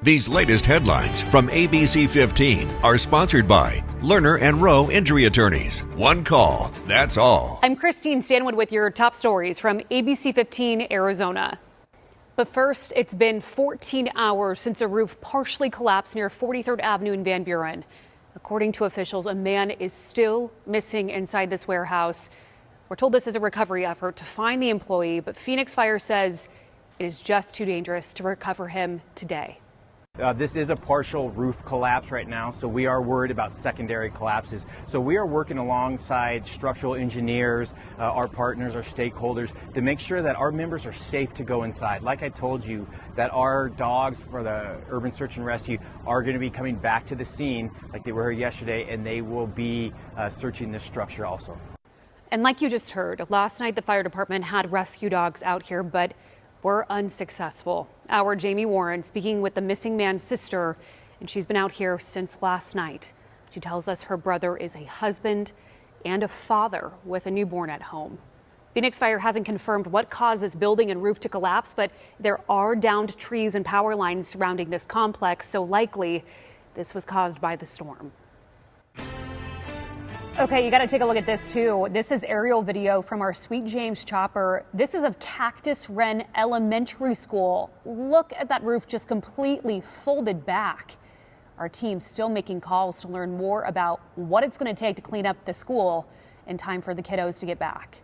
These latest headlines from ABC15 are sponsored by Lerner and Rowe Injury Attorneys. One call, that's all. I'm Christine Stanwood with your top stories from ABC15 Arizona. But first, it's been 14 hours since a roof partially collapsed near 43rd Avenue in Van Buren. According to officials, a man is still missing inside this warehouse. We're told this is a recovery effort to find the employee, but Phoenix Fire says it is just too dangerous to recover him today. This is a partial roof collapse right now, so we are worried about secondary collapses. So we are working alongside structural engineers, our partners, our stakeholders, to make sure that our members are safe to go inside. Like I told you, that our dogs for the Urban Search and Rescue are going to be coming back to the scene like they were here yesterday, and they will be searching this structure also. And like you just heard, last night the fire department had rescue dogs out here, but were unsuccessful. Our Jamie Warren speaking with the missing man's sister, and she's been out here since last night. She tells us her brother is a husband and a father with a newborn at home. Phoenix Fire hasn't confirmed what caused this building and roof to collapse, but there are downed trees and power lines surrounding this complex, so likely this was caused by the storm. Okay, you got to take a look at this too. This is aerial video from our Sweet James chopper. This is of Cactus Wren Elementary School. Look at that roof just completely folded back. Our team's still making calls to learn more about what it's going to take to clean up the school in time for the kiddos to get back.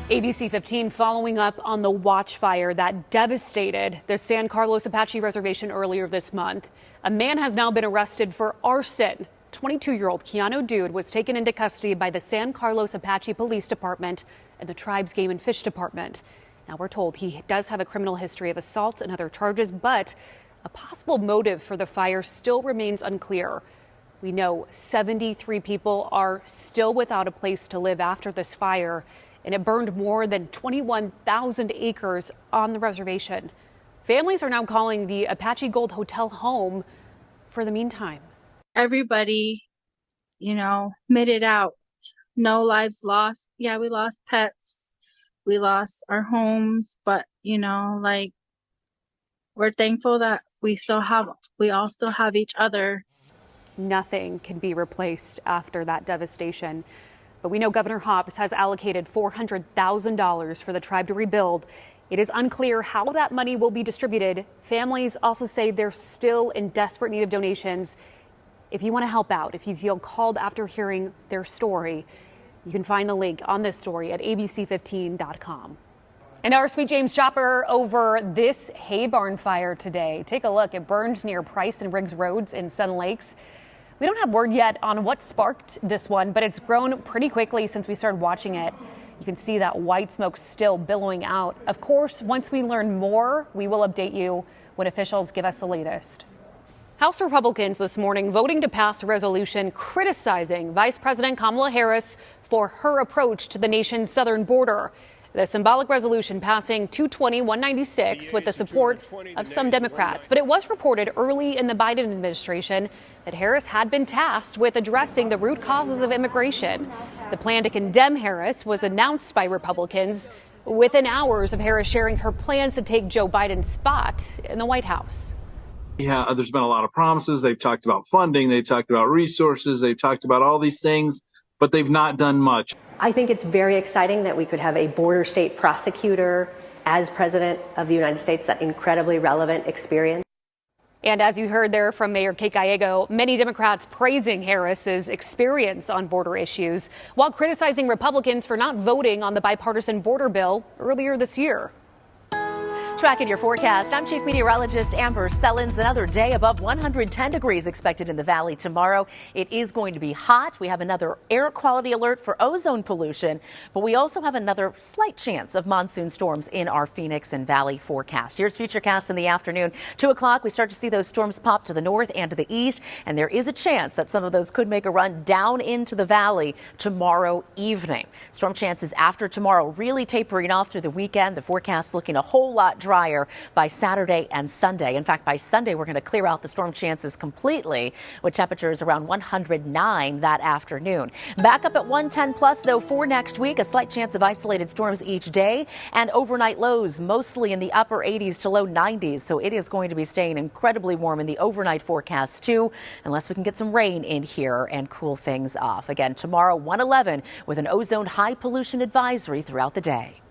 ABC15 following up on the watch fire that devastated the San Carlos Apache Reservation earlier this month. A man has now been arrested for arson. 22-year-old Keanu Dude was taken into custody by the San Carlos Apache Police Department and the tribe's Game and Fish Department. Now we're told he does have a criminal history of assault and other charges, but a possible motive for the fire still remains unclear. We know 73 people are still without a place to live after this fire, and it burned more than 21,000 acres on the reservation. Families are now calling the Apache Gold Hotel home for the meantime. Everybody, made it out. No lives lost. Yeah, we lost pets. We lost our homes, but, we're thankful that we all still have each other. Nothing can be replaced after that devastation. But we know Governor Hobbs has allocated $400,000 for the tribe to rebuild. It is unclear how that money will be distributed. Families also say they're still in desperate need of donations. If you want to help out, if you feel called after hearing their story, you can find the link on this story at abc15.com. And our Sweet James chopper over this hay barn fire today. Take a look. It burned near Price and Riggs Roads in Sun Lakes. We don't have word yet on what sparked this one, but it's grown pretty quickly since we started watching it. You can see that white smoke still billowing out. Of course, once we learn more, we will update you when officials give us the latest. House Republicans this morning voting to pass a resolution criticizing Vice President Kamala Harris for her approach to the nation's southern border. The symbolic resolution passing 220-196 with the support of some Democrats. But it was reported early in the Biden administration that Harris had been tasked with addressing the root causes of immigration. The plan to condemn Harris was announced by Republicans within hours of Harris sharing her plans to take Joe Biden's spot in the White House. Yeah, there's been a lot of promises. They've talked about funding. They've talked about resources. They've talked about all these things, but they've not done much. I think it's very exciting that we could have a border state prosecutor as president of the United States, that incredibly relevant experience. And as you heard there from Mayor Kate Gallego, many Democrats praising Harris's experience on border issues while criticizing Republicans for not voting on the bipartisan border bill earlier this year. Tracking your forecast, I'm Chief Meteorologist Amber Sellens. Another day above 110 degrees expected in the valley tomorrow. It is going to be hot. We have another air quality alert for ozone pollution, but we also have another slight chance of monsoon storms in our Phoenix and Valley forecast. Here's Futurecast in the afternoon. 2 o'clock, we start to see those storms pop to the north and to the east, and there is a chance that some of those could make a run down into the valley tomorrow evening. Storm chances after tomorrow really tapering off through the weekend. The forecast looking a whole lot drier drier by Saturday and Sunday. In fact, by Sunday, we're going to clear out the storm chances completely with temperatures around 109 that afternoon. Back up at 110 plus, though, for next week. A slight chance of isolated storms each day and overnight lows mostly in the upper 80s to low 90s. So it is going to be staying incredibly warm in the overnight forecast, too, unless we can get some rain in here and cool things off. Again, tomorrow, 111 with an ozone high pollution advisory throughout the day.